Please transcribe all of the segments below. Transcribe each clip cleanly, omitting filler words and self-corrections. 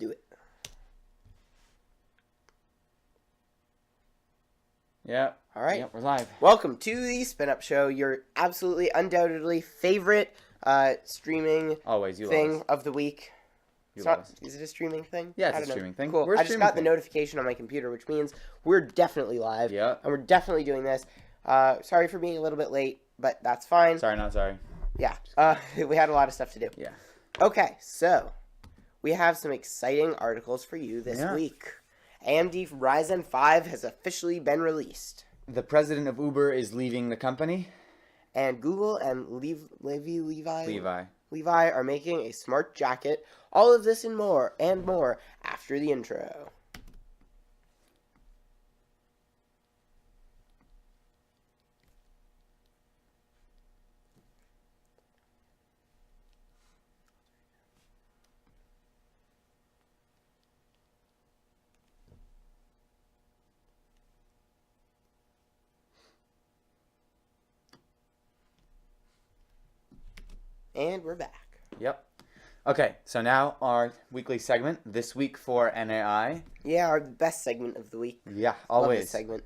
do it. Yeah. All right. Yep, we're live. Welcome to the Spin Up Show, your absolutely, undoubtedly favorite streaming thing of the week. Is it a streaming thing? Yeah, it's a streaming thing. Cool. I just got the notification on my computer, which means we're definitely live. Yeah. And we're definitely doing this. Sorry for being a little bit late, but that's fine. Sorry, not sorry. Yeah. We had a lot of stuff to do. Yeah. Okay, so we have some exciting articles for you this week. AMD Ryzen 5 has officially been released. The president of Uber is leaving the company. And Google and Levi are making a smart jacket. All of this and more after the intro. And we're back. Yep. Okay, so now our weekly segment, This Week for NAI. Yeah, our best segment of the week. Yeah, always. Love this segment.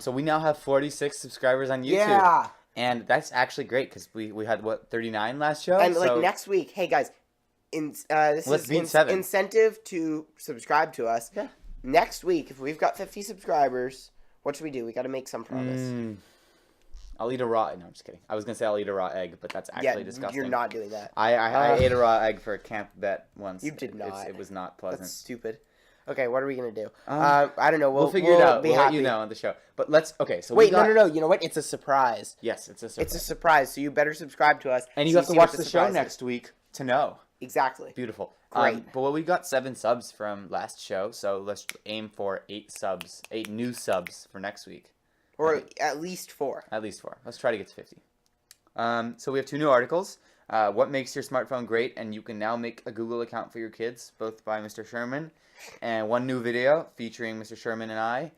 So we now have 46 subscribers on YouTube. Yeah. And that's actually great because we had, 39 last show? And next week, hey guys, this is incentive to subscribe to us. Yeah. Next week, if we've got 50 subscribers, what should we do? We got to make some promise. I'll eat a raw... No, I'm just kidding. I was going to say I'll eat a raw egg, but that's actually disgusting. You're not doing that. I ate a raw egg for a camp bet once. You did not. It was not pleasant. That's stupid. Okay, what are we going to do? I don't know. We'll figure it out. We'll let you know on the show. But let's... Okay, so wait, no. You know what? It's a surprise. Yes, it's a surprise. It's a surprise, so you better subscribe to us. And you have to watch the show next week to know. Exactly. Beautiful. Great. But we got 7 subs from last show, so let's aim for 8 new subs for next week. Or at least 4. At least 4. Let's try to get to 50. So we have 2 new articles. What makes your smartphone great? And you can now make a Google account for your kids, both by Mr. Sherman. And 1 new video featuring Mr. Sherman and I.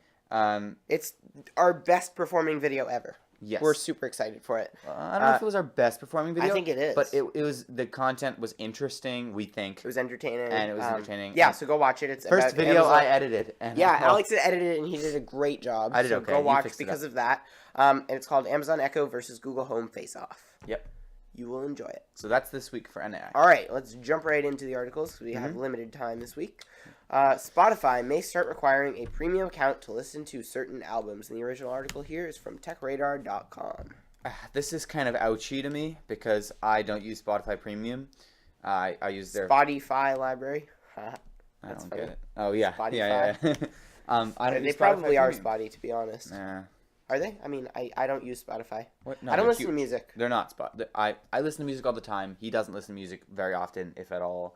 It's our best performing video ever. Yes. We're super excited for it. I don't know if it was our best performing video. I think it is. But it was, the content was interesting, we think. It was entertaining. And it was entertaining. Yeah, so go watch it. It's first video Amazon. I edited. And Alex had edited it, and he did a great job. I did okay. Go watch because of that. And it's called Amazon Echo versus Google Home Face Off. Yep. You will enjoy it. So that's this week for NAI. All right, let's jump right into the articles. We have limited time this week. Spotify may start requiring a premium account to listen to certain albums. And the original article here is from techradar.com. This is kind of ouchy to me because I don't use Spotify Premium. I use their... Spotify library. I don't get it. Oh, yeah. Spotify. Yeah. They probably are Spotty, to be honest. Nah. Are they? I mean, I don't use Spotify. What? No, I don't listen to music. They're not I listen to music all the time. He doesn't listen to music very often, if at all.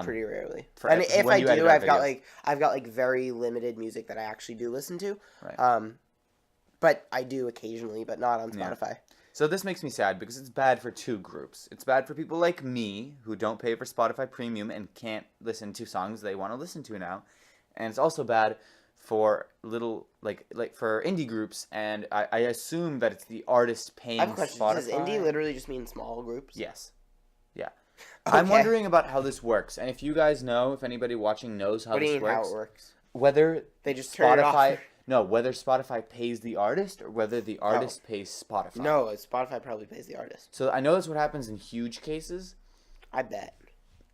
Pretty rarely. And if I do, I've got very limited music that I actually do listen to. Right. But I do occasionally, but not on Spotify. Yeah. So this makes me sad because it's bad for 2 groups. It's bad for people like me who don't pay for Spotify Premium and can't listen to songs they want to listen to now. And it's also bad for little, for indie groups. And I assume that it's the artist paying Spotify. I have a question. Does indie literally just mean small groups? Yes. Yeah. Okay. I'm wondering about how this works. And if you guys know, if anybody watching knows how this works. What do you mean how it works? Whether they just turn it off. No, whether Spotify pays the artist or whether the artist pays Spotify. No, Spotify probably pays the artist. So I know that's what happens in huge cases. I bet.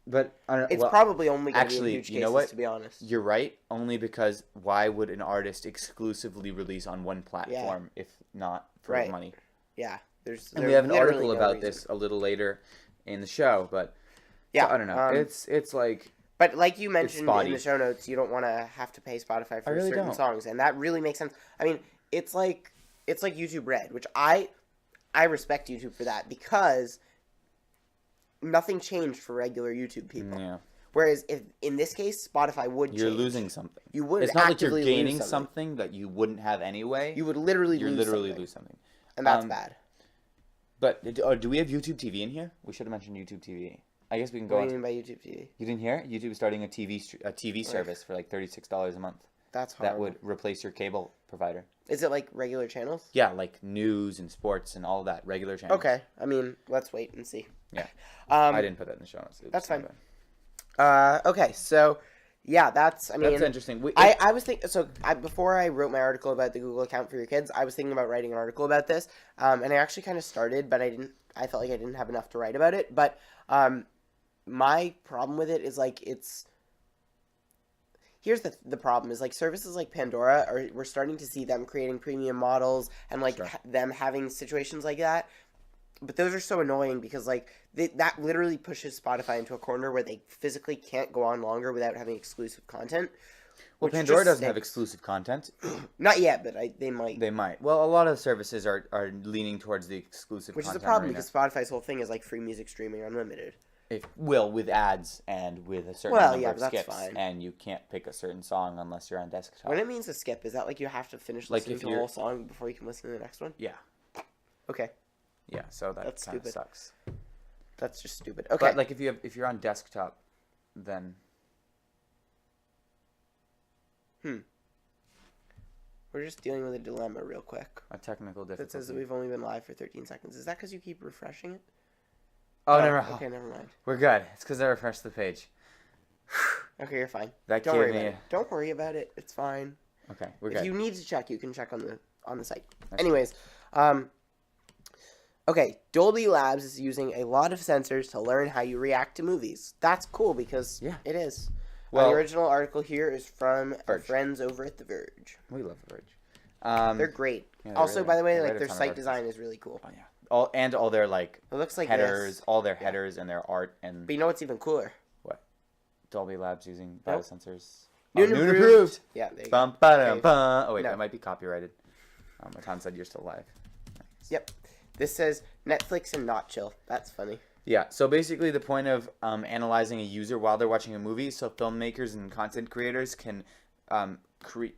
But it's probably only going to be in huge you know what? To be honest. You're right, only because why would an artist exclusively release on one platform if not for money? Yeah. And we have an article about this a little later in the show, but so, I don't know. It's like... But like you mentioned in the show notes, you don't want to have to pay Spotify for certain songs, and that really makes sense. I mean, it's like YouTube Red, which I respect YouTube for that because nothing changed for regular YouTube people. Yeah. Whereas if in this case, Spotify would change. You're losing something. You would. It's not like you're gaining something that you wouldn't have anyway. You would literally lose something, and that's bad. But do we have YouTube TV in here? We should have mentioned YouTube TV. I guess we can go. What do you mean by YouTube TV? You didn't hear? YouTube is starting a TV service for like $36 a month. That's horrible. That would replace your cable provider. Is it like regular channels? Yeah, like news and sports and all that, regular channels. Okay, I mean, let's wait and see. Yeah, I didn't put that in the show notes. That's fine. Okay, so yeah, that's interesting. I was thinking, before I wrote my article about the Google account for your kids, I was thinking about writing an article about this, and I actually kind of started, but I felt like I didn't have enough to write about it. But my problem with it is like here's the problem is like services like Pandora we're starting to see them creating premium models and like them having situations like that. But those are so annoying because, like, that literally pushes Spotify into a corner where they physically can't go on longer without having exclusive content. Well, Pandora doesn't have exclusive content. Not yet, but they might. They might. Well, a lot of services are leaning towards the exclusive content. Which is a problem because Spotify's whole thing is, like, free music streaming unlimited. With ads and with a certain number of skips. Fine. And you can't pick a certain song unless you're on desktop. When it means a skip, is that like you have to finish listening to the whole song before you can listen to the next one? Yeah. Okay. Yeah, so that's kind of sucks. That's just stupid. Okay. But like if you're on desktop, then we're just dealing with a dilemma real quick. A technical difficulty. That says that we've only been live for 13 seconds. Is that because you keep refreshing it? Oh, never mind. Okay, never mind. We're good. It's because I refreshed the page. Okay, you're fine. Don't worry about it. Don't worry about it. It's fine. Okay, we're good. If you need to check, you can check on the site. Anyways, okay, Dolby Labs is using a lot of sensors to learn how you react to movies. That's cool because it is. Well, the original article here is from our friends over at The Verge. We love The Verge. They're great. Yeah, also, by the way, like their site design is really cool. Oh yeah. All their like it looks like headers, all their headers and their art and. But you know what's even cooler? What? Dolby Labs using biosensors. New and improved. Yeah. There you go. Oh wait, that might be copyrighted. My Tom said you're still live. Nice. Yep. This says Netflix and not chill. That's funny. Yeah, so basically the point of analyzing a user while they're watching a movie, so filmmakers and content creators can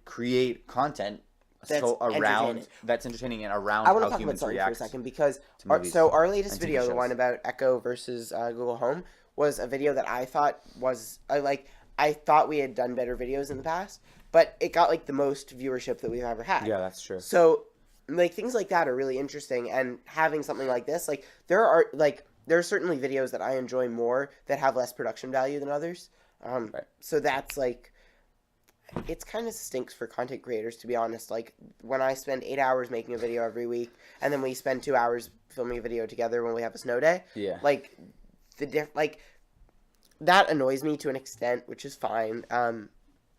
create content that's entertaining and around how humans react. I want to talk about something for a second because our latest video, the one about Echo versus Google Home, was a video that I thought was I thought we had done better videos in the past, but it got like the most viewership that we've ever had. Yeah, that's true. So like things like that are really interesting, and having something like this, like there are certainly videos that I enjoy more that have less production value than others. Right. So that's like, it's kind of stinks for content creators, to be honest. Like when I spend 8 hours making a video every week, and then we spend 2 hours filming a video together when we have a snow day. Yeah. Like that annoys me to an extent, which is fine.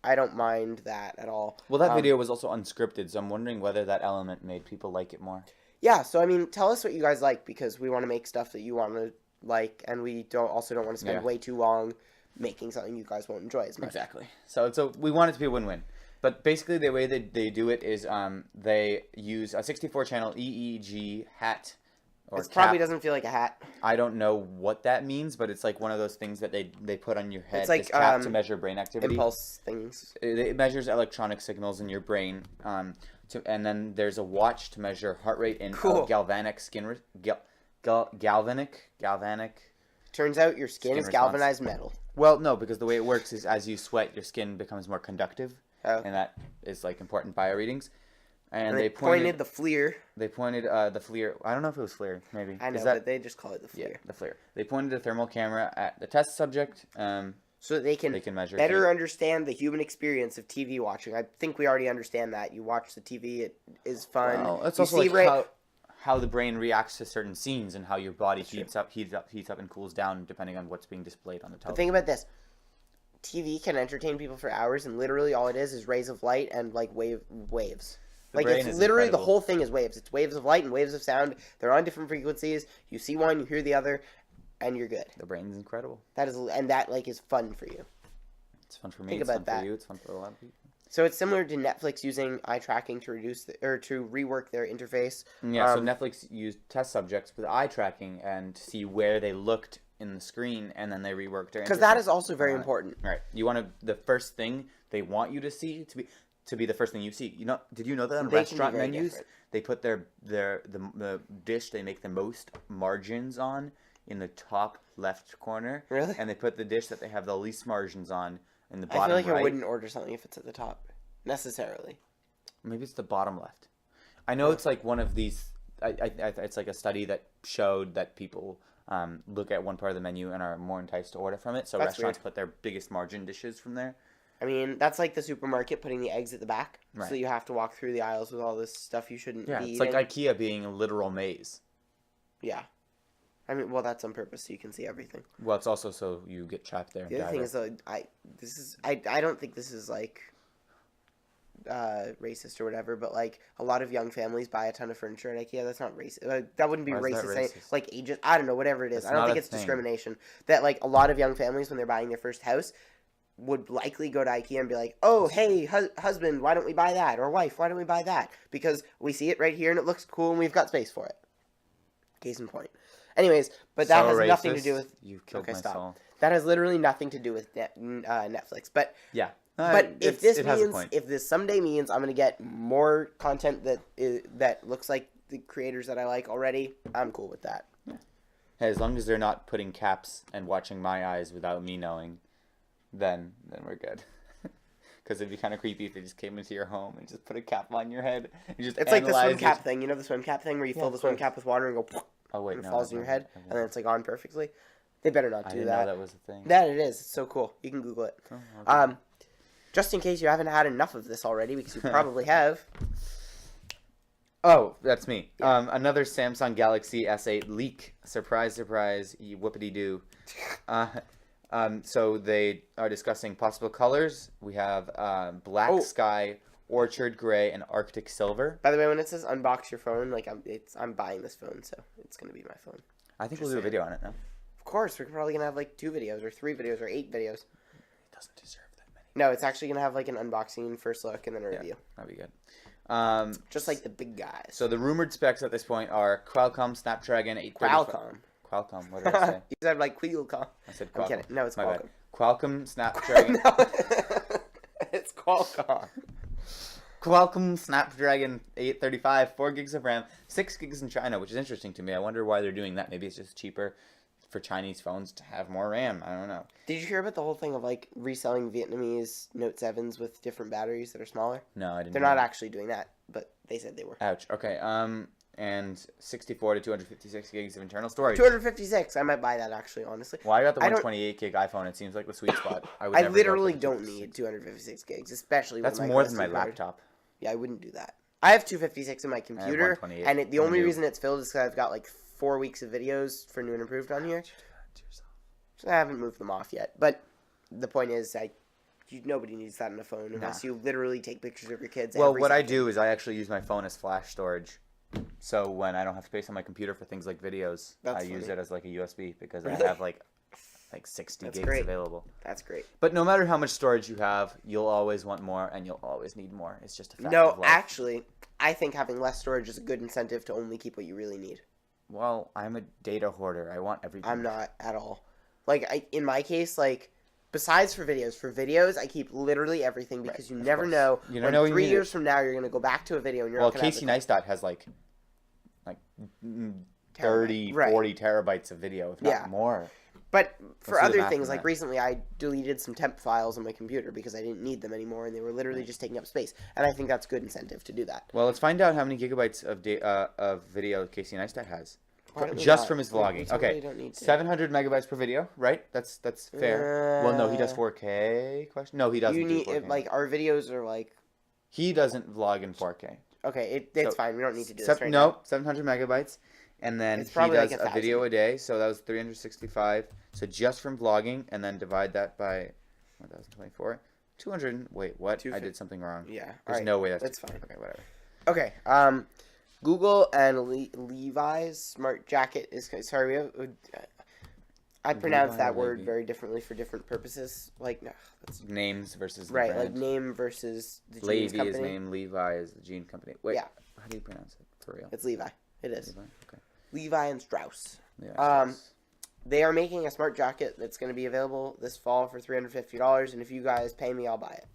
I don't mind that at all. Well, that video was also unscripted, so I'm wondering whether that element made people like it more. Yeah, so I mean, tell us what you guys like, because we want to make stuff that you want to like, and we don't want to spend way too long making something you guys won't enjoy as much. Exactly. So we want it to be a win-win. But basically, the way that they do it is they use a 64-channel EEG hat. It probably doesn't feel like a hat. I don't know what that means, but it's like one of those things that they put on your head. It's like cap to measure brain activity. Impulse things. It measures electronic signals in your brain. And then there's a watch to measure heart rate and galvanic skin galvanic. Turns out your skin is galvanized metal. Well, no, because the way it works is as you sweat, your skin becomes more conductive, and that is like important bioreadings. And they pointed the FLIR. They pointed the FLIR. I don't know if it was FLIR. Maybe. I know, but they just call it the FLIR. Yeah, the FLIR. They pointed a thermal camera at the test subject. So that they can measure better understand the human experience of TV watching. I think we already understand that. You watch the TV, it is fun. Well, it's also like how the brain reacts to certain scenes and how your body heats up and cools down depending on what's being displayed on the television. But think about this. TV can entertain people for hours, and literally all it is rays of light and like waves. Like it's literally the whole thing is waves. It's waves of light and waves of sound. They're on different frequencies. You see one, you hear the other, and you're good. The brain is incredible. That is fun for you. It's fun for me. It's fun for you. It's fun for a lot of people. So it's similar to Netflix using eye tracking to to rework their interface. Yeah. So Netflix used test subjects with eye tracking and to see where they looked in the screen, and then they reworked their interface. Because that is also very important. Right. You want the first thing they want you to see to be the first thing you see. You know? Did you know that on restaurant menus they put the dish they make the most margins on in the top left corner? Really? And they put the dish that they have the least margins on in the bottom right. I feel like I wouldn't order something if it's at the top, necessarily. Maybe it's the bottom left. I know it's like one of these. It's like a study that showed that people look at one part of the menu and are more enticed to order from it. So That's restaurants weird. put their biggest margin dishes from there. I mean, that's like the supermarket putting the eggs at the back. Right. So you have to walk through the aisles with all this stuff you shouldn't be Yeah, eating. it's like IKEA being a literal maze. Yeah. I mean, well, that's on purpose so you can see everything. Well, it's also so you get trapped there. The other thing is, though, I don't think this is like racist or whatever, but like a lot of young families buy a ton of furniture at IKEA. That's not racist. That wouldn't be racist. Saying, like ages. I don't know. Whatever it is, I don't think it's discrimination. That like a lot of young families when they're buying their first house would likely go to IKEA and be like, oh, hey, husband, why don't we buy that? Or wife, why don't we buy that? Because we see it right here and it looks cool and we've got space for it. Case in point. Anyways, but that has nothing to do with... You killed my soul. That has literally nothing to do with Netflix. But yeah. But if this someday means I'm going to get more content that looks like the creators that I like already, I'm cool with that. Yeah. Hey, as long as they're not putting caps and watching my eyes without me knowing, then we're good. Because it'd be kind of creepy if they just came into your home and just put a cap on your head and just It's like the swim cap thing. You know the swim cap thing where you fill the swim cap with water and go... Oh, wait, and it falls in your head, and then it's like on perfectly. They better not do that. I didn't know that was a thing. That it is. It's so cool. You can Google it. Oh, okay. Just in case you haven't had enough of this already, because you probably have. Oh, that's me. Yeah. Another Samsung Galaxy S8 leak. Surprise, surprise. Whoopity-doo. So they are discussing possible colors. We have black sky, orchard gray, and arctic silver. By the way, when it says unbox your phone, like I'm buying this phone, so it's gonna be my phone. I think we'll do a video on it now. Of course, we're probably gonna have like 2 videos or 3 videos or 8 videos. It doesn't deserve that many. No, it's actually gonna have like an unboxing, first look, and then a review. That'd be good. Just like the big guys. So the rumored specs at this point are Qualcomm Snapdragon 835. Qualcomm. What did I say? You said like Qualcomm. I said Qualcomm. I'm kidding. No, it's My Qualcomm. bad. Qualcomm Snapdragon. No, it's Qualcomm. Qualcomm Snapdragon 835, 4 gigs of RAM, 6 gigs in China, which is interesting to me. I wonder why they're doing that. Maybe it's just cheaper for Chinese phones to have more RAM. I don't know. Did you hear about the whole thing of like reselling Vietnamese Note 7s with different batteries that are smaller? No, I didn't. They're not actually doing that, but they said they were. Ouch. Okay. And 64 to 256 gigs of internal storage. 256. I might buy that actually, honestly. Well, I got the 128 gig iPhone. It seems like the sweet spot. I literally don't need 256 gigs, especially that's with my more than my laptop. Yeah, I wouldn't do that. I have 256 in my computer, and the only reason it's filled is because I've got like 4 weeks of videos for New and Improved on here. So I haven't moved them off yet. But the point is, nobody needs that on a phone unless you literally take pictures of your kids. Well, what I do is I actually use my phone as flash storage. So when I don't have space on my computer for things like videos, I use it as like a USB because I have like 60 gigs available. That's great. But no matter how much storage you have, you'll always want more and you'll always need more. It's just a fact of life. No, actually, I think having less storage is a good incentive to only keep what you really need. Well, I'm a data hoarder. I want everything. I'm not at all. Like, in my case, like, besides for videos, I keep literally everything because you never know. You don't know 3 years from now, you're going to go back to a video and you're not going to Casey Neistat has like 30, 40 terabytes of video, if not more. But for other things, like recently I deleted some temp files on my computer because I didn't need them anymore and they were literally just taking up space. And I think that's good incentive to do that. Well, let's find out how many gigabytes of video Casey Neistat has. Just from his vlogging. Okay, 700 megabytes per video, right? That's fair. Well, no, he does 4K. No, he doesn't do 4K. Like, our videos are like... He doesn't vlog in 4K. Okay, it's fine. We don't need to do this right now. No, 700 megabytes. And then he does a video a day, so that was 365. So just from vlogging, and then divide that by 1,024. 200. Wait, what? I did something wrong. Yeah. There's no way that's fine. Okay, whatever. Okay. Google and Levi's smart jacket is... Sorry, I pronounce that word very differently for different purposes. Like, no, that's... Names versus the brand. Like name versus the jeans company. Levi is name, Levi is the jean company. Wait, how do you pronounce it for real? It's Levi. It is. Levi? Okay. Levi and Strauss. Yeah, Strauss. They are making a smart jacket that's going to be available this fall for $350, and if you guys pay me, I'll buy it.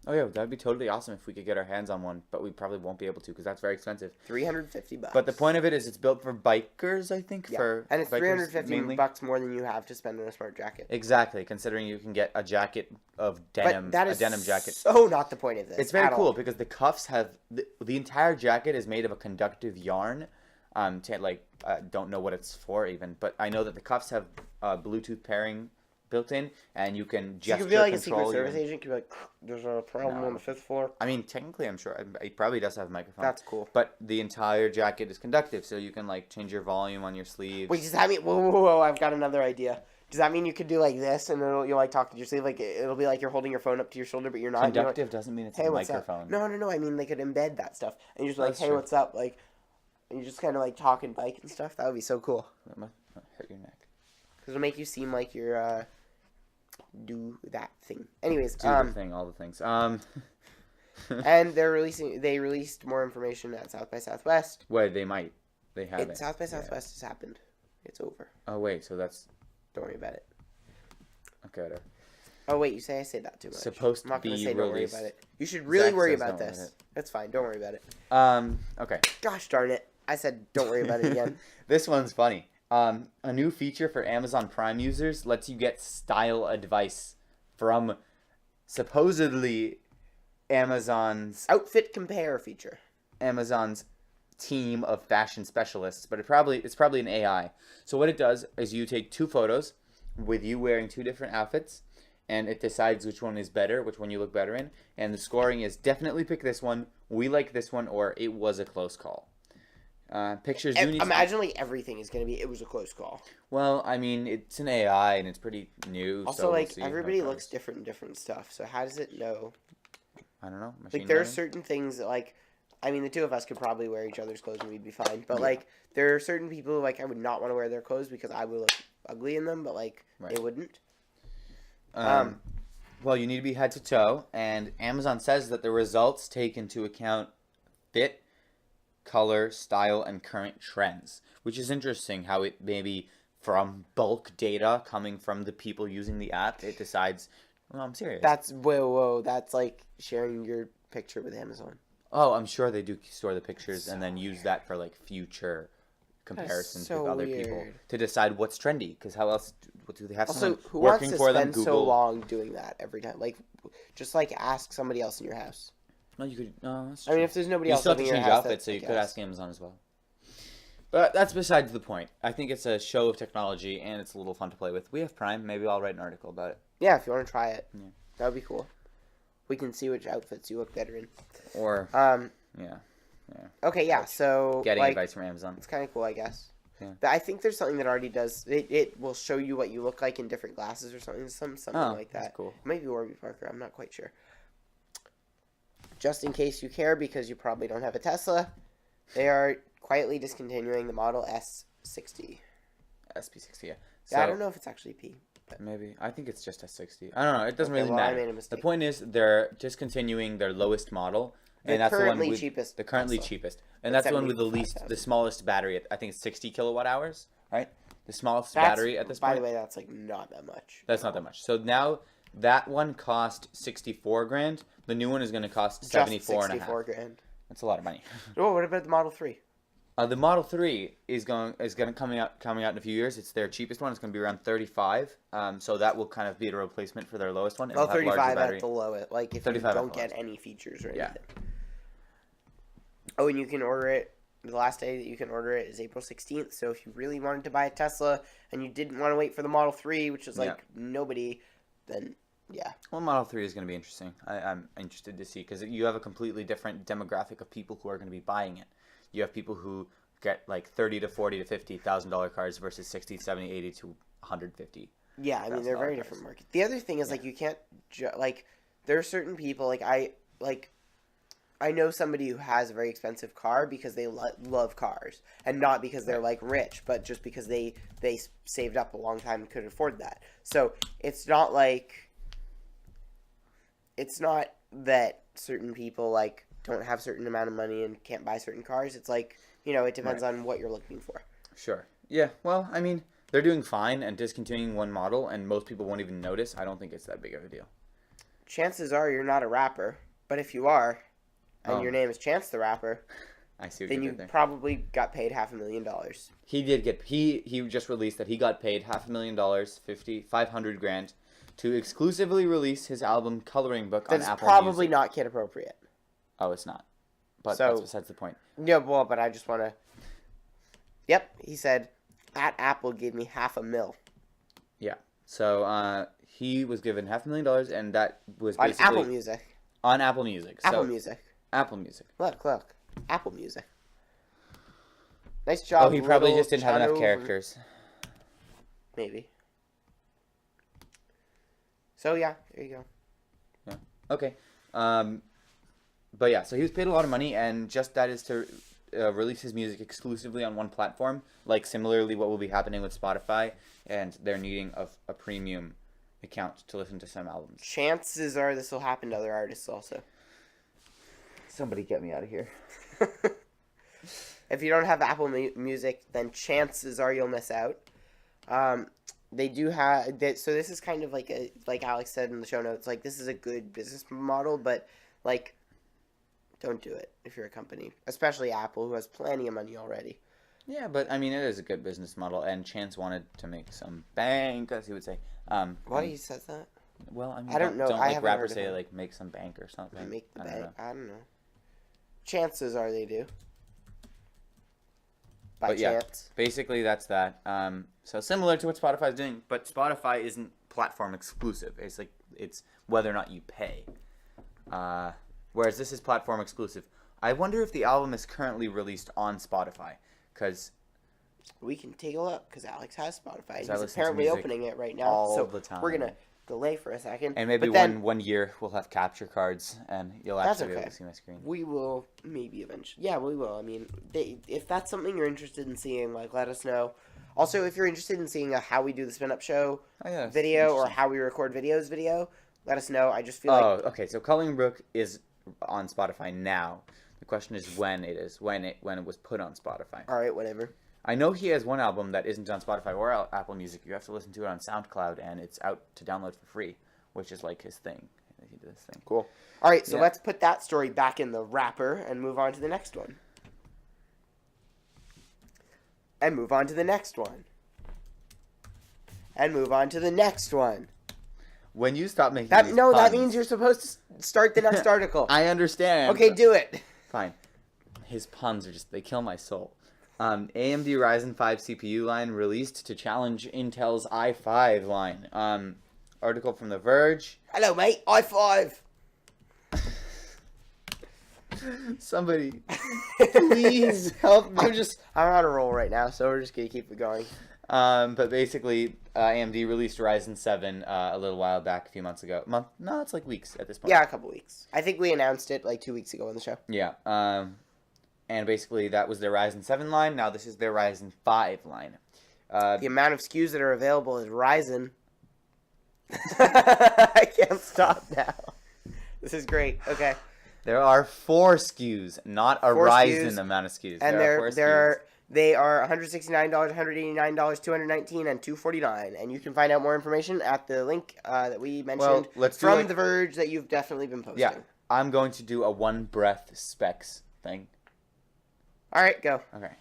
Oh, yeah, that'd be totally awesome if we could get our hands on one, but we probably won't be able to because that's very expensive. $350. But the point of it is it's built for bikers, I think. Yeah. And it's $350 more than you have to spend on a smart jacket. Exactly, considering you can get a jacket of denim, a denim jacket. So not the point of this. It's very cool because the cuffs have the entire jacket is made of a conductive yarn. Don't know what it's for even, but I know that the cuffs have Bluetooth pairing built in, and you can gesture you could be like a control. Secret Service agent. You could be like, "There's a problem on the 5th floor." I mean, technically, I'm sure it probably does have a microphone. That's cool. But the entire jacket is conductive, so you can like change your volume on your sleeves. Wait, does that mean? Whoa! I've got another idea. Does that mean you could do like this, and you'll like talk to your sleeve, like it'll be like you're holding your phone up to your shoulder, but you're not. Conductive doesn't mean it's a microphone. No. I mean, they could embed that stuff, and you're just like, "Hey, what's up?" Like, and you just kind of like talk and bike and stuff. That would be so cool. That might hurt your neck. Because it'll make you seem like you're do that thing. Anyways, do the thing, all the things. And they released more information at South by Southwest. Wait, they haven't. South by Southwest has happened. It's over. Oh wait, so that's. Don't worry about it. Okay. Whatever. Oh wait, I say that too much. Supposed to be I'm not gonna say released. don't worry about it. You should really worry about this. That's fine. Don't worry about it. Okay. Gosh darn it! I said don't worry about it again. This one's funny. A new feature for Amazon Prime users lets you get style advice from supposedly Amazon's outfit compare feature. Amazon's team of fashion specialists, but it's probably an AI. So what it does is you take 2 photos with you wearing 2 different outfits, and it decides which one is better, which one you look better in, and the scoring is definitely pick this one, we like this one, or it was a close call. Pictures do need imagine like everything is going to be it was a close call. Well, I mean, it's an AI and it's pretty new. Also, so like everybody looks different in different stuff. So how does it know? I don't know. Like there are certain things that, like, I mean, the 2 of us could probably wear each other's clothes and we'd be fine. But like there are certain people like I would not want to wear their clothes because I would look ugly in them, but like they wouldn't. Well, you need to be head to toe, and Amazon says that the results take into account fit, color, style, and current trends, which is interesting how it maybe from bulk data coming from the people using the app, it decides, well, I'm serious. That's, whoa, that's like sharing your picture with Amazon. Oh, I'm sure they do store the pictures and then use that for like future comparisons with other people to decide what's trendy, because how else what do they have someone who working wants to for spend them? Google. So long doing that every time, like just like ask somebody else in your house. No, you could. No, that's true. I mean, if there's nobody else, you still have to change outfits, so you could ask Amazon as well. But that's besides the point. I think it's a show of technology, and it's a little fun to play with. We have Prime. Maybe I'll write an article about it. Yeah, if you want to try it, that would be cool. We can see which outfits you look better in. Or yeah. Okay, yeah. So getting advice from Amazon. It's kind of cool, I guess. Yeah. But I think there's something that already does. It will show you what you look like in different glasses or something. Something like that. That's cool. Maybe Warby Parker. I'm not quite sure. Just in case you care, because you probably don't have a Tesla, they are quietly discontinuing the Model S60. SP60, yeah. So, I don't know if it's actually P. But maybe. I think it's just S60. I don't know. It doesn't really matter. I made a mistake. The point is they're discontinuing their lowest model. And that's the one with cheapest. The currently cheapest. And that's the one with the smallest battery. I think it's 60 kilowatt hours, right? The smallest battery at this point. By the way, that's like not that much. That's not that much. So now that one cost $64,000. The new one is going to cost $74,500. That's a lot of money. Oh, what about the Model 3? The Model 3 is going to coming out in a few years. It's their cheapest one. It's going to be around $35,000. So that will kind of be a replacement for their lowest one. Well, $35,000 at the lowest. Like if you don't get any features or anything. Yeah. Oh, and you can order it. The last day that you can order it is April 16th. So if you really wanted to buy a Tesla and you didn't want to wait for the Model 3, which is like nobody, then yeah. Well, Model 3 is going to be interesting. I'm interested to see because you have a completely different demographic of people who are going to be buying it. You have people who get like $30,000 to $40,000 to $50,000 cars versus $60,000, $70,000, $80,000 to $150,000. Yeah, I mean they're very different markets. The other thing is like you can't like there are certain people I know somebody who has a very expensive car because they love cars, and not because they're like rich, but just because they saved up a long time and could afford that. So it's not that certain people like don't have certain amount of money and can't buy certain cars. It's like, it depends on what you're looking for. Sure. Yeah. Well, I mean, they're doing fine and discontinuing one model, and most people won't even notice. I don't think it's that big of a deal. Chances are you're not a rapper, but if you are, and your name is Chance the Rapper, I see what then you did there. Probably got paid $500,000. He did get he just released that he got paid $500,000, $500,000 to exclusively release his album Coloring Book on Apple Music. That's probably not kid appropriate. Oh, it's not. But that's besides the point. Yeah, well, but I just want to. Yep, he said, at Apple gave me $500,000. Yeah. So he was given $500,000, and that was on basically... Apple Music. On Apple Music. Apple Music. Apple Music. Look. Apple Music. Nice job. Oh, he probably just didn't have enough characters. Maybe. So, yeah, there you go. Yeah. Okay. But yeah, so he was paid a lot of money, and just that is to release his music exclusively on one platform, like similarly what will be happening with Spotify, and they're needing a premium account to listen to some albums. Chances are this will happen to other artists also. Somebody get me out of here. If you don't have Apple Music, then chances are you'll miss out. They do have... So this is kind of like Alex said in the show notes, like, this is a good business model, but, like, don't do it if you're a company. Especially Apple, who has plenty of money already. Yeah, but, I mean, it is a good business model, and Chance wanted to make some bank, as he would say. Why he says that? Well, I mean, I don't know. Don't I like haven't rappers heard of say, him. like, make some bank or something? Make the bank? I don't know. Chances are they do. By chance. Basically that's that. So similar to what Spotify is doing, but Spotify isn't platform exclusive. It's like it's whether or not you pay. Whereas this is platform exclusive. I wonder if the album is currently released on Spotify, because we can take a look, because Alex has Spotify. He's listen to apparently music opening it right now. all So the time. we're gonna delay for a second. And maybe one year we'll have capture cards, and you'll actually be able to see my screen. We will maybe eventually. Yeah, we will. I mean, if that's something you're interested in seeing, like, let us know. Also, if you're interested in seeing a how we do the spin-up show video or how we record videos video, let us know. I just feel like... Oh, okay. So Cullingbrook is on Spotify now. The question is when it is, when it was put on Spotify. All right, whatever. I know he has one album that isn't on Spotify or Apple Music. You have to listen to it on SoundCloud, and it's out to download for free, which is like his thing. He did this thing. Cool. All right, so let's put that story back in the wrapper and move on to the next one. And move on to the next one. And move on to the next one. When you stop making that, these no, puns, that means you're supposed to start the next article. I understand. Okay, do it. Fine. His puns are just, they kill my soul. AMD Ryzen 5 CPU line released to challenge Intel's i5 line. Article from The Verge. Hello, mate. i5. Somebody, please help me. I'm on a roll right now, so we're just going to keep it going. But basically, AMD released Ryzen 7 a little while back, a few months ago. No, it's like weeks at this point. Yeah, a couple weeks. I think we announced it like 2 weeks ago on the show. Yeah. And basically, that was their Ryzen 7 line. Now this is their Ryzen 5 line. The amount of SKUs that are available is Ryzen. I can't stop now. This is great. Okay. There are 4 SKUs, not a Ryzen amount of SKUs. And they are $169, $189, $219, and $249. And you can find out more information at the link that we mentioned from The Verge that you've definitely been posting. Yeah, I'm going to do a one-breath specs thing. All right, go. Okay.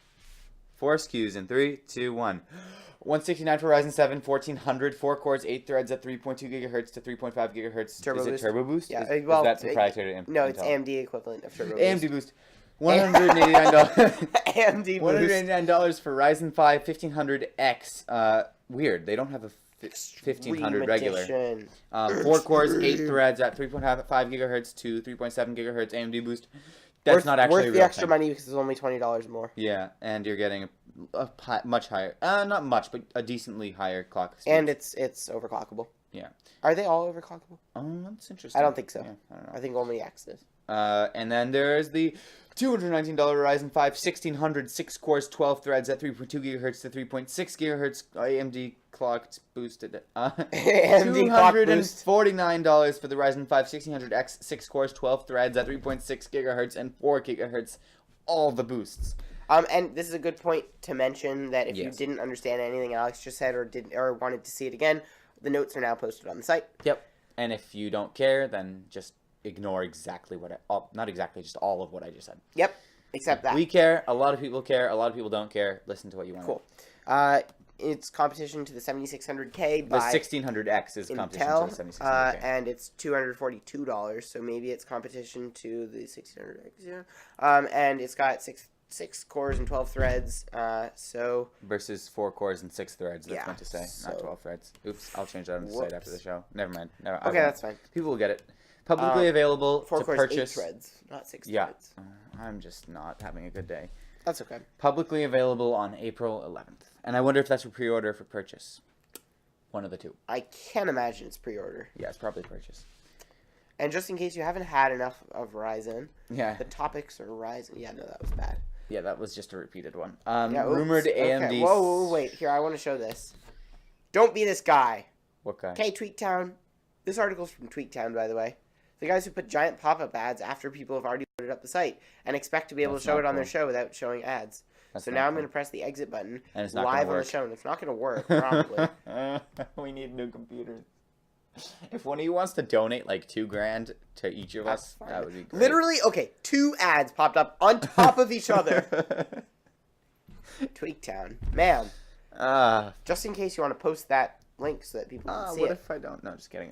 4 SKUs in 3, 2, 1. 169 for Ryzen 7, 1400, 4 cores, 8 threads at 3.2 gigahertz to 3.5 gigahertz. Turbo Is it boost? Turbo Boost? Yeah. Is that proprietary to Intel? No, it's AMD equivalent of Turbo AMD Boost. $189. AMD Boost. $189 for Ryzen 5 1500X. Weird. They don't have a 1500 regular. 4 cores, 8 threads at 3.5 gigahertz to 3.7 gigahertz AMD Boost. That's not actually worth the extra money because it's only $20 more. Yeah, and you're getting a much higher, not much, but a decently higher clock speed. And it's overclockable. Yeah. Are they all overclockable? That's interesting. I don't think so. Yeah, I don't know. I think only X is. And then there's the $219 Ryzen 5 1600 6 cores 12 threads at 3.2 gigahertz to 3.6 gigahertz AMD clocked boosted. AMD clock boost. $249 for the Ryzen 5 1600X 6 cores 12 threads at 3.6 gigahertz and 4 gigahertz. All the boosts. And this is a good point to mention that if you didn't understand anything Alex just said or wanted to see it again, the notes are now posted on the site. Yep. And if you don't care, then just ignore exactly not exactly, just all of what I just said. Yep, except that. We care. A lot of people care. A lot of people don't care. Listen to what you want. Cool. It's competition to the 7600K by the 1600X is competition Intel, to the 7600K. and it's $242, so maybe it's competition to the 1600X. Yeah. And it's got 6 cores and 12 threads. So versus 4 cores and 6 threads. That's yeah, meant to say, not 12 threads. Oops, I'll change that on the site after the show. Never mind. Okay, that's fine. People will get it. Publicly available 4 to cores, purchase. 8 threads, not 6 Yeah. threads. I'm just not having a good day. That's okay. Publicly available on April 11th. And I wonder if that's for pre-order or for purchase. One of the two. I can't imagine it's pre-order. Yeah, it's probably purchase. And just in case you haven't had enough of Ryzen, yeah, the topics are Ryzen. Yeah, no, that was bad. Yeah, that was just a repeated one. Rumored AMD. Okay. Whoa, wait. Here, I want to show this. Don't be this guy. What guy? Okay, Tweaktown. This article's from Tweaktown, by the way. The guys who put giant pop-up ads after people have already loaded up the site and expect to be able to show it on their show without showing ads. So now I'm going to press the exit button and it's not live on the show, and it's not going to work, probably. We need new computers. If one of you wants to donate like $2,000 to each of us, that would be great. Literally, okay, 2 ads popped up on top of each other. Tweaktown. Man. Just in case you want to post that link so that people can see what it. if I don't? No, just kidding.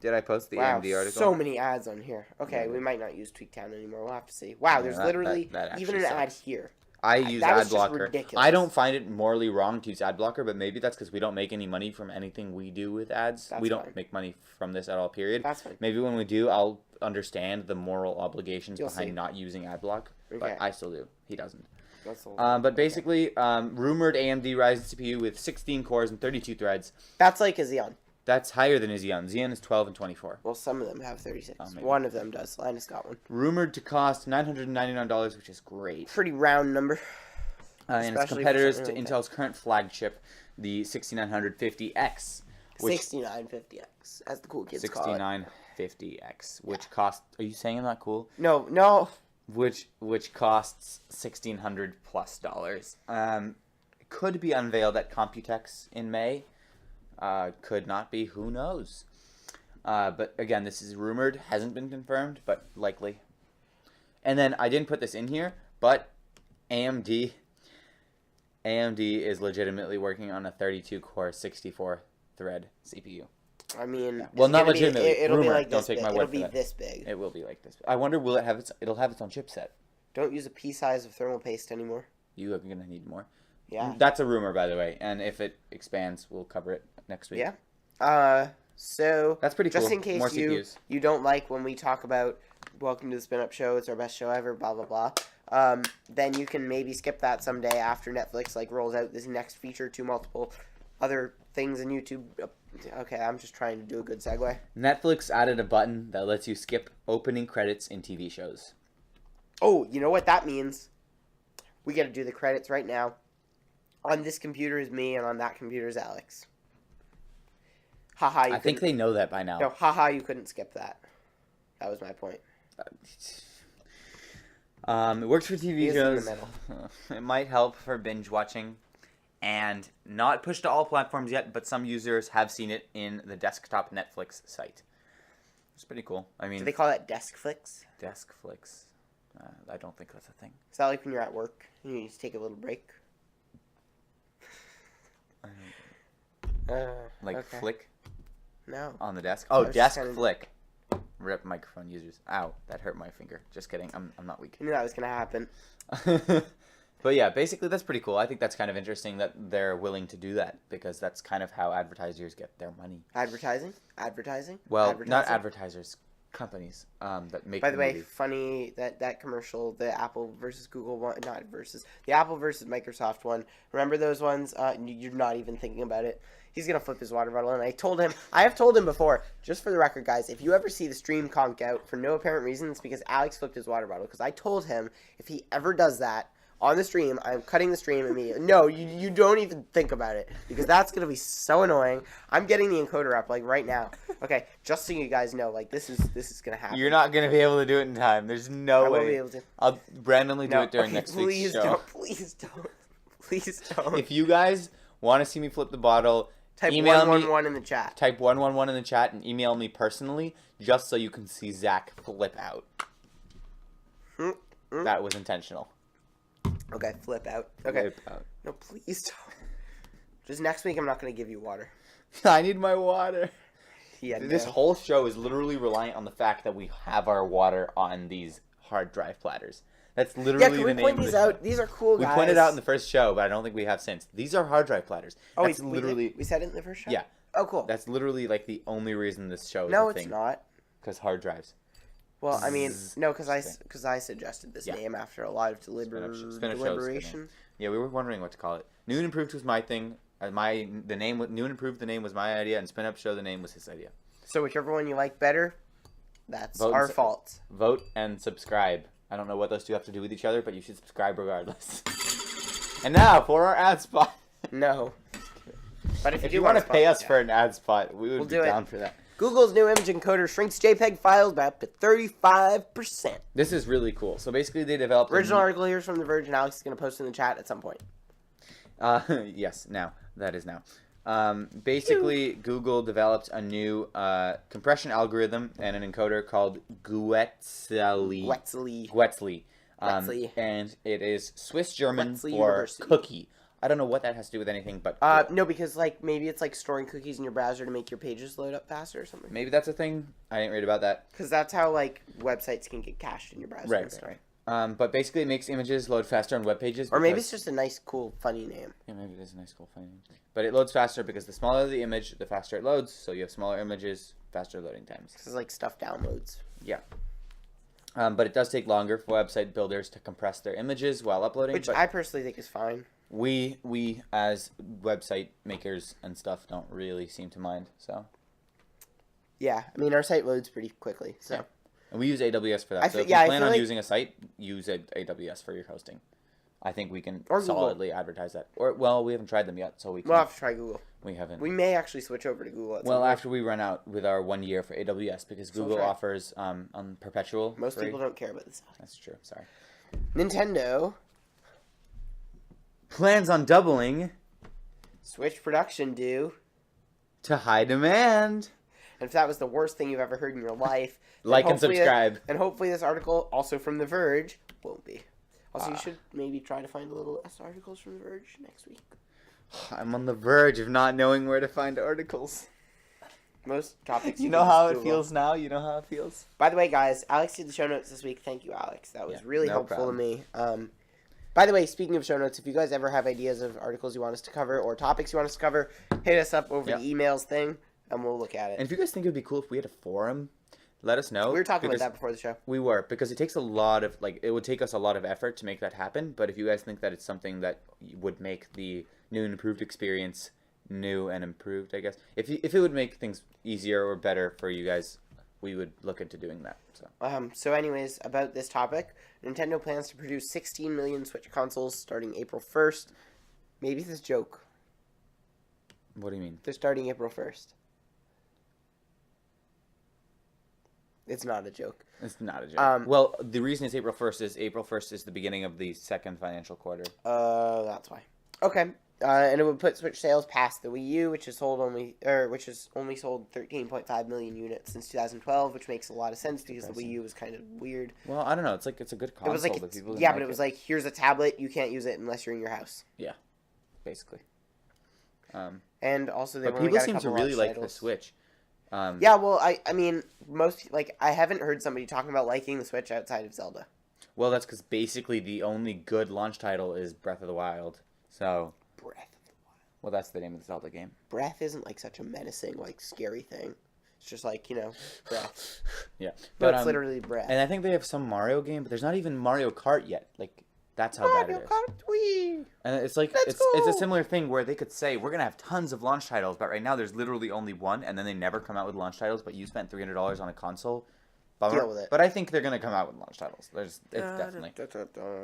Did I post the AMD article? So many ads on here. Okay, we might not use Tweaktown anymore. We'll have to see. Wow, there's literally even an ad here. I use ad blocker. I don't find it morally wrong to use ad blocker, but maybe that's because we don't make any money from anything we do with ads. We don't make money from this at all, period. That's fine. Maybe when we do, I'll understand the moral obligations behind not using ad block, but I still do. He doesn't. But basically, rumored AMD Ryzen CPU with 16 cores and 32 threads. That's like a Xeon. That's higher than a Xeon. Xeon is 12 and 24. Well, some of them have 36. One of them does. Linus got one. Rumored to cost $999, which is great. Pretty round number. And its competitors to Intel's current flagship, the 6950X. 6950X, as the cool kids call it. 6950X, which costs... Are you saying I'm not cool? No. Which costs $1,600 plus. Could be unveiled at Computex in May. Could not be. Who knows? But again, this is rumored. Hasn't been confirmed, but likely. And then I didn't put this in here, but AMD is legitimately working on a 32-core, 64-thread CPU. I mean, well, not legitimately. It'll be like this. Don't take my word for that. It'll be this big. It will be like this. I wonder, will it have its? It'll have its own chipset. Don't use a pea size of thermal paste anymore. You are gonna need more. Yeah. That's a rumor, by the way, and if it expands, we'll cover it next week. Yeah. So that's pretty cool. Just in case you don't like when we talk about welcome to the Spin Up Show, it's our best show ever, blah blah blah. Then you can maybe skip that someday after Netflix rolls out this next feature to multiple other things in YouTube. Okay, I'm just trying to do a good segue. Netflix added a button that lets you skip opening credits in TV shows. Oh, you know what that means? We got to do the credits right now. On this computer is me, and on that computer is Alex. Haha, I think they know that by now. No, haha, you couldn't skip that. That was my point. It works for TV shows. It might help for binge watching. And not pushed to all platforms yet, but some users have seen it in the desktop Netflix site. It's pretty cool. I mean, do they call that Deskflix? Deskflix. I don't think that's a thing. Is that like when you're at work and you need to take a little break? Flick? No. On the desk? Oh, desk flick. Rip microphone users. Ow, that hurt my finger. Just kidding. I'm not weak. I knew that was going to happen. But yeah, basically that's pretty cool. I think that's kind of interesting that they're willing to do that because that's kind of how advertisers get their money. Advertising? Well, not advertisers. Companies that make. By the way, funny that commercial, the Apple versus Google one, the Apple versus Microsoft one. Remember those ones? You're not even thinking about it. He's gonna flip his water bottle, and I have told him before. Just for the record, guys, if you ever see the stream conk out for no apparent reason, it's because Alex flipped his water bottle. Because I told him if he ever does that on the stream, I'm cutting the stream immediately. No, you don't even think about it because that's gonna be so annoying. I'm getting the encoder up right now. Okay, just so you guys know, this is gonna happen. You're not gonna be able to do it in time. There's no way. I won't be able to. I'll randomly do it during next week's show. Please don't. If you guys want to see me flip the bottle, type 111 in the chat. Type 111 in the chat and email me personally, just so you can see Zach flip out. That was intentional. Okay, flip out. Okay. Flip out. No, please don't. Just next week, I'm not going to give you water. I need my water. Yeah, This whole show is literally reliant on the fact that we have our water on these hard drive platters. That's literally can we the name point of these the out? show. These are cool, guys. We pointed out in the first show, but I don't think we have since. These are hard drive platters. Oh, that's literally... we said it in the first show? Yeah. Oh, cool. That's literally like the only reason this show is no, a thing. it's not. Because hard drives. Well, I mean, no, because I suggested this name after a lot of deliberation. Yeah, we were wondering what to call it. New and Improved was my thing. New and Improved, the name was my idea, and Spin Up Show, the name was his idea. So whichever one you like better, that's our fault. Vote and subscribe. I don't know what those two have to do with each other, but you should subscribe regardless. And now for our ad spot. No. But if you want to pay us for an ad spot, we would be down for that. Google's new image encoder shrinks JPEG files by up to 35%. This is really cool. So basically they developed... Original article here is from The Verge, and Alex is going to post in the chat at some point. Yes, now. That is now. Basically, Google developed a new compression algorithm and an encoder called Guetzli. And it is Swiss German for cookie. I don't know what that has to do with anything, but... no, because, like, maybe it's, like, storing cookies in your browser to make your pages load up faster or something. Maybe that's a thing. I didn't read about that. Because that's how, like, websites can get cached in your browser and stuff. Right. But basically it makes images load faster on web pages. Or maybe it's just a nice, cool, funny name. Yeah, maybe it is a nice, cool, funny name. But it loads faster because the smaller the image, the faster it loads. So you have smaller images, faster loading times. This is like stuff downloads. Yeah. But it does take longer for website builders to compress their images while uploading. Which I personally think is fine. We as website makers and stuff don't really seem to mind, so. Yeah, I mean, our site loads pretty quickly, so. Yeah. And we use AWS for that. So if you plan on using a site, use AWS for your hosting. I think we can solidly advertise that. Or, well, we haven't tried them yet, so we can. We'll have to try Google. We haven't. We may actually switch over to Google. Well, after we run out with our 1 year for AWS, because Google offers on perpetual. Most people don't care about this. That's true. Sorry. Nintendo plans on doubling Switch production due to high demand. And if that was the worst thing you've ever heard in your life, like and subscribe. And hopefully this article, also from The Verge, won't be. Also, you should maybe try to find a little less articles from The Verge next week. I'm on the verge of not knowing where to find articles. Most topics. You know how it feels now? You know how it feels? By the way, guys, Alex did the show notes this week. Thank you, Alex. That was really helpful to me. By the way, speaking of show notes, if you guys ever have ideas of articles you want us to cover or topics you want us to cover, hit us up over the emails thing, and we'll look at it. And if you guys think it would be cool if we had a forum, let us know. We were talking about that before the show. We were, because it takes a lot of, it would take us a lot of effort to make that happen, but if you guys think that it's something that would make the new and improved experience new and improved, I guess. If it would make things easier or better for you guys, we would look into doing that. So anyways, about this topic, Nintendo plans to produce 16 million Switch consoles starting April 1st. Maybe it's a joke. What do you mean? They're starting April 1st. It's not a joke. It's not a joke. Well, the reason it's April 1st is the beginning of the second financial quarter. That's why. Okay. And it would put Switch sales past the Wii U, which has only sold 13.5 million units since 2012, which makes a lot of sense because the Wii U was kind of weird. Well, I don't know. It's a good console. It was like, but it was like, here's a tablet, you can't use it unless you're in your house. Yeah, basically. And also, but people seem to really like the Switch. Yeah, well, I mean, I haven't heard somebody talking about liking the Switch outside of Zelda. Well, that's because basically the only good launch title is Breath of the Wild. So. Breath of the Wild. Well, that's the name of the Zelda game. Breath isn't like such a menacing, like scary thing. It's just like, breath. Yeah, but it's literally breath. And I think they have some Mario game, but there's not even Mario Kart yet. Like. That's how bad it is. Mario Kart Wii. And it's like it's a similar thing where they could say we're gonna have tons of launch titles, but right now there's literally only one, and then they never come out with launch titles. But you spent $300 on a console. Bummer. Deal with it. But I think they're gonna come out with launch titles. It's definitely.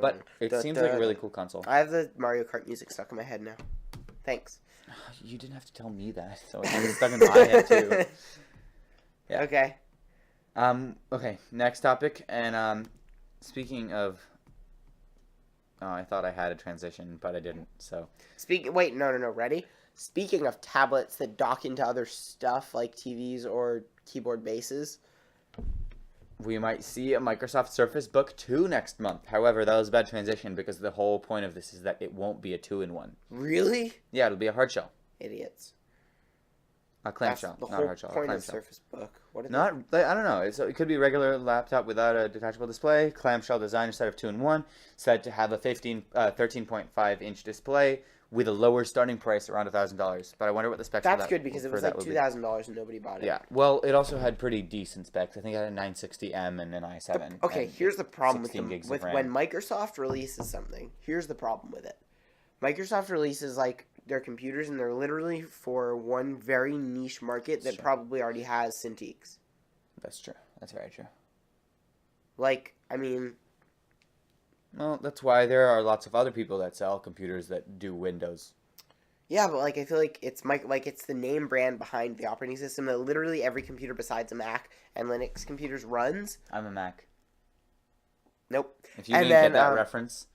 But it seems like a really cool console. I have the Mario Kart music stuck in my head now. Thanks. You didn't have to tell me that, so it's stuck in my head too. Yeah. Okay. Okay. Next topic, and speaking of. Oh, I thought I had a transition, but I didn't, so... Wait, no, ready? Speaking of tablets that dock into other stuff, like TVs or keyboard bases... We might see a Microsoft Surface Book 2 next month. However, that was a bad transition, because the whole point of this is that it won't be a 2-in-1. Really? Yeah, it'll be a hard shell. Idiots. A clamshell, That's the not a whole hard shell. point A of clamshell. Surface Book. What is Not, it? I don't know. It could be a regular laptop without a detachable display. Clamshell design instead of 2-in-1. Said to have a 13.5-inch display with a lower starting price around $1,000. But I wonder what the specs. That's good because it was like $2,000 and nobody bought it. Yeah. Well, it also had pretty decent specs. I think it had a 960M and an i7. Okay, here's the problem with when RAM. Microsoft releases something. Here's the problem with it. Microsoft releases like their computers, and they're literally for one very niche market that probably already has Cintiqs. That's true. That's very true. Like, I mean... Well, that's why there are lots of other people that sell computers that do Windows. Yeah, but like I feel like it's it's the name brand behind the operating system that literally every computer besides a Mac and Linux computers runs. I'm a Mac. Nope. If you didn't get that reference...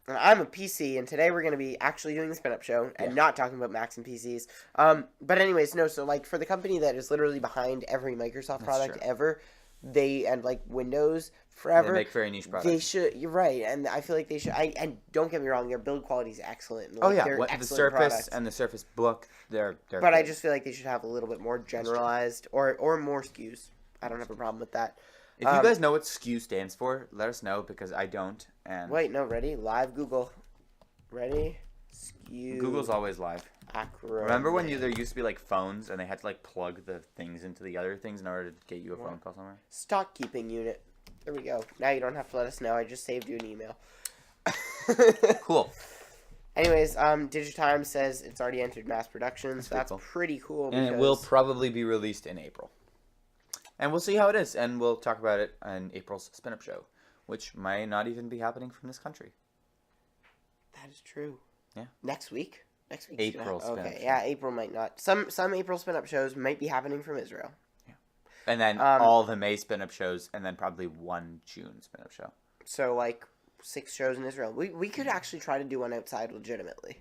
I'm a PC, and today we're going to be actually doing the spin-up show and not talking about Macs and PCs. But anyways, no, so like for the company that is literally behind every Microsoft product ever, and like Windows forever. They make very niche products. They should, you're right, and I feel like they should, and don't get me wrong, their build quality is excellent. And, like, they're the Surface products. And the Surface Book, they're But great. I just feel like they should have a little bit more generalized, or more SKUs. I don't have a problem with that. If you guys know what SKU stands for, let us know, because I don't. And wait, no, ready? Live Google. Ready? SKU. Google's always live. Acronym. Remember when there used to be like phones and they had to like plug the things into the other things in order to get you a phone call somewhere? Stock keeping unit. There we go. Now you don't have to let us know. I just saved you an email. Cool. Anyways, Digitime says it's already entered mass production, so that's cool. pretty cool. And it will probably be released in April. And we'll see how it is, and we'll talk about it on April's Spin-Up Show, which might not even be happening from this country. That is true. Yeah. Next week? Next week. April Spin-Up Okay, Show. yeah, April might not. Some April Spin-Up shows might be happening from Israel. Yeah. And then all the May Spin-Up shows, and then probably one June Spin-Up show. So, like, 6 shows in Israel. We could actually try to do one outside legitimately.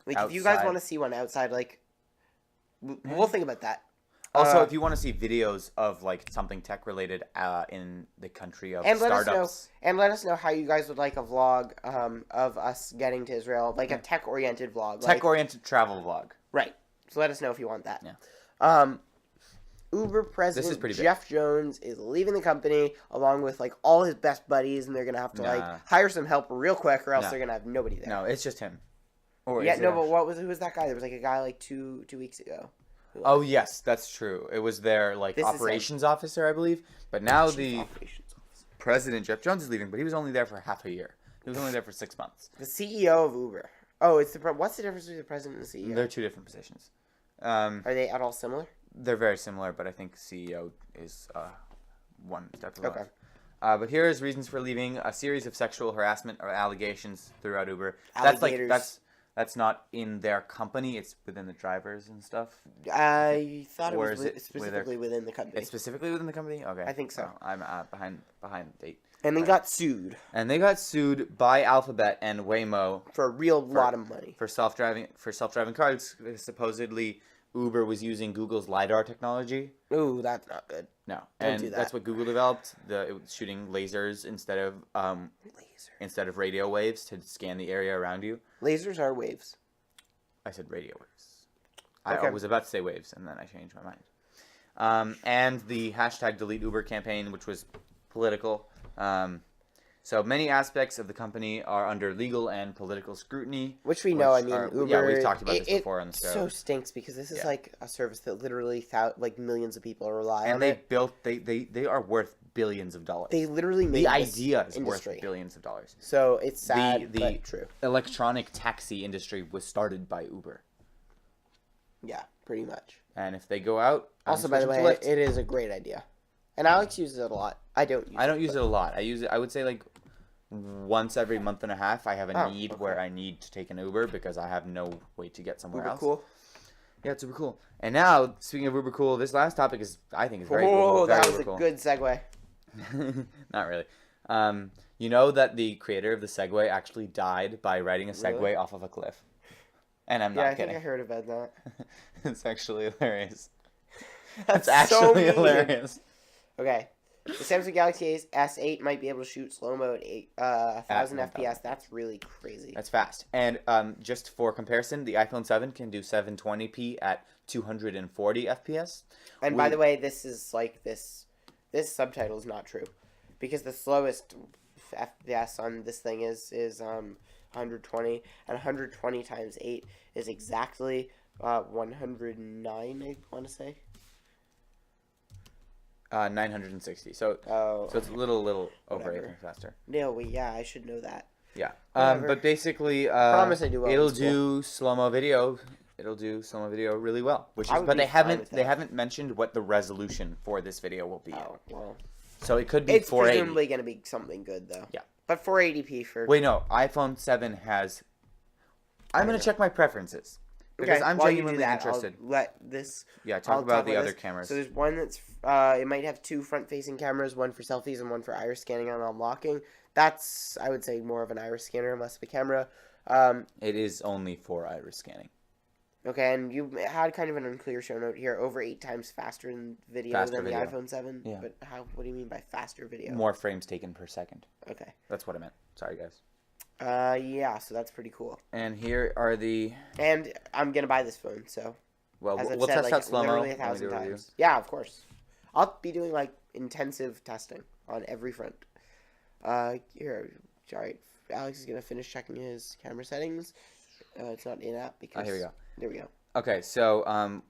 Like, if you guys want to see one outside, like, we'll think about that. Also, if you want to see videos of like something tech related in the country of startups, let us know how you guys would like a vlog of us getting to Israel, like a tech oriented vlog, tech oriented travel vlog. Right. So let us know if you want that. Yeah. Uber president Jeff Jones is leaving the company along with like all his best buddies, and they're gonna have to like hire some help real quick, or else they're gonna have nobody there. No, it's just him. But who was that guy? There was like a guy like two weeks ago. Oh, yes, that's true. It was their like operations officer, I believe. But now the president, Jeff Jones, is leaving, but he was only there for half a year. He was only there for 6 months. The CEO of Uber. Oh, what's the difference between the president and the CEO? They're two different positions. Are they at all similar? They're very similar, but I think CEO is one step above. Okay. But here is reasons for leaving: a series of sexual harassment or allegations throughout Uber. That's not in their company. It's within the drivers and stuff. I thought it was specifically within the company. It's specifically within the company? Okay. I think so. Well, I'm behind the date. And they got sued. And they got sued by Alphabet and Waymo for a real lot of money. For self-driving cars. Supposedly, Uber was using Google's LiDAR technology. Ooh, that's not good. No. Don't do that. That's what Google developed. It was shooting lasers instead of radio waves to scan the area around you. Lasers are waves. I said radio waves. Okay. I was about to say waves, and then I changed my mind. And the hashtag Delete Uber campaign, which was political. So many aspects of the company are under legal and political scrutiny. Which we know. I mean, Uber. Yeah, we've talked about this before on the show. It so stinks because this is like a service that literally millions of people rely on. And they are worth billions of dollars. They literally made the idea is worth billions of dollars. So it's sad, but true. Electronic taxi industry was started by Uber. Yeah, pretty much. And if they go out, also by the way, it is a great idea, and Alex uses it a lot. I don't use it a lot. I use it. I would say like once every month and a half. I have a need where I need to take an Uber because I have no way to get somewhere else. Cool. Yeah, it's super cool. And now, speaking of Uber cool, this last topic is very cool. Oh, that was a good segue. Not really. You know that the creator of the Segway actually died by riding a Segway off of a cliff. And I'm not kidding. Yeah, I think I heard about that. It's actually hilarious. That's actually hilarious. Okay. The Samsung Galaxy S8 might be able to shoot slow-mo at 1,000 FPS. That's really crazy. That's fast. And just for comparison, the iPhone 7 can do 720p at 240 FPS. And by the way, this is like this subtitle is not true, because the slowest FPS on this thing is 120, and 120 times 8 is exactly 109. I want to say. 960. So it's a little over 8 times faster. No, yeah, I should know that. Yeah. But basically, promise I do well it'll do slow-mo video. It'll do slow-mo video really well. But they haven't mentioned what the resolution for this video will be. Oh, well. So it could be it's 480. It's presumably going to be something good, though. Yeah. But 480p for... Wait, no. iPhone 7 has... I'm going to check my preferences. Because I'm genuinely interested. I'll let this... Yeah, talk about the other cameras. So there's one that's... it might have 2 front-facing cameras, one for selfies and one for iris scanning and unlocking. That's, I would say, more of an iris scanner and less of a camera. It is only for iris scanning. Okay, and you had kind of an unclear show note here. Over 8 times faster in video than the iPhone 7. Yeah. But what do you mean by faster video? More frames taken per second. Okay. That's what I meant. Sorry, guys. Yeah, so that's pretty cool. And here are the... And I'm going to buy this phone, so... Well, we'll test out slow-mo. Literally 1,000 times. Yeah, of course. I'll be doing, intensive testing on every front. Here, sorry. Alex is going to finish checking his camera settings. It's not in-app because... here we go. There we go. Okay, so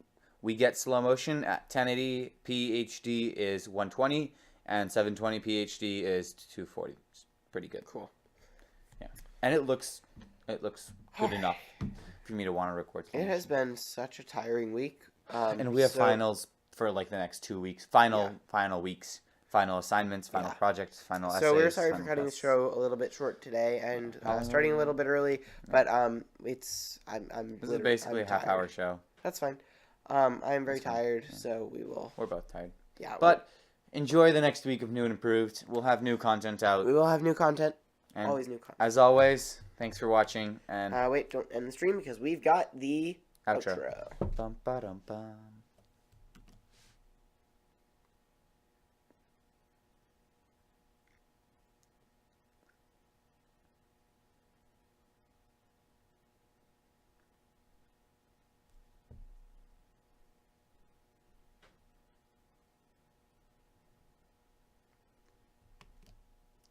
we get slow motion at 1080p HD is 120, and 720p HD is 240. It's pretty good. Cool. Yeah, and it looks good enough for me to want to record. It has been such a tiring week. And we have finals for the next 2 weeks. Final weeks. Final assignments, final projects, final essays. So we're sorry for cutting the show a little bit short today and starting a little bit early, but this is basically a half-hour show. That's fine. I am very tired, so we will. We're both tired. Yeah. But enjoy the next week of New and Improved. We'll have new content out. We will have new content. And always new content. As always, thanks for watching. And wait, don't end the stream because we've got the outro. Bum, ba, dum, bum.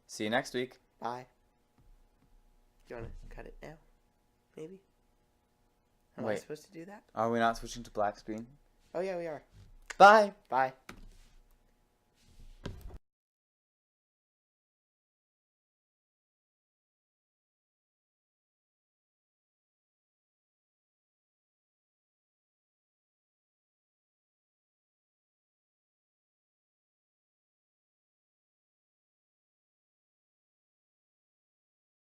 See you next week. Bye. Do you want to cut it now? Maybe? Am I Wait. supposed to do that? Are we not switching to black screen? Oh, yeah, we are. Bye. Bye.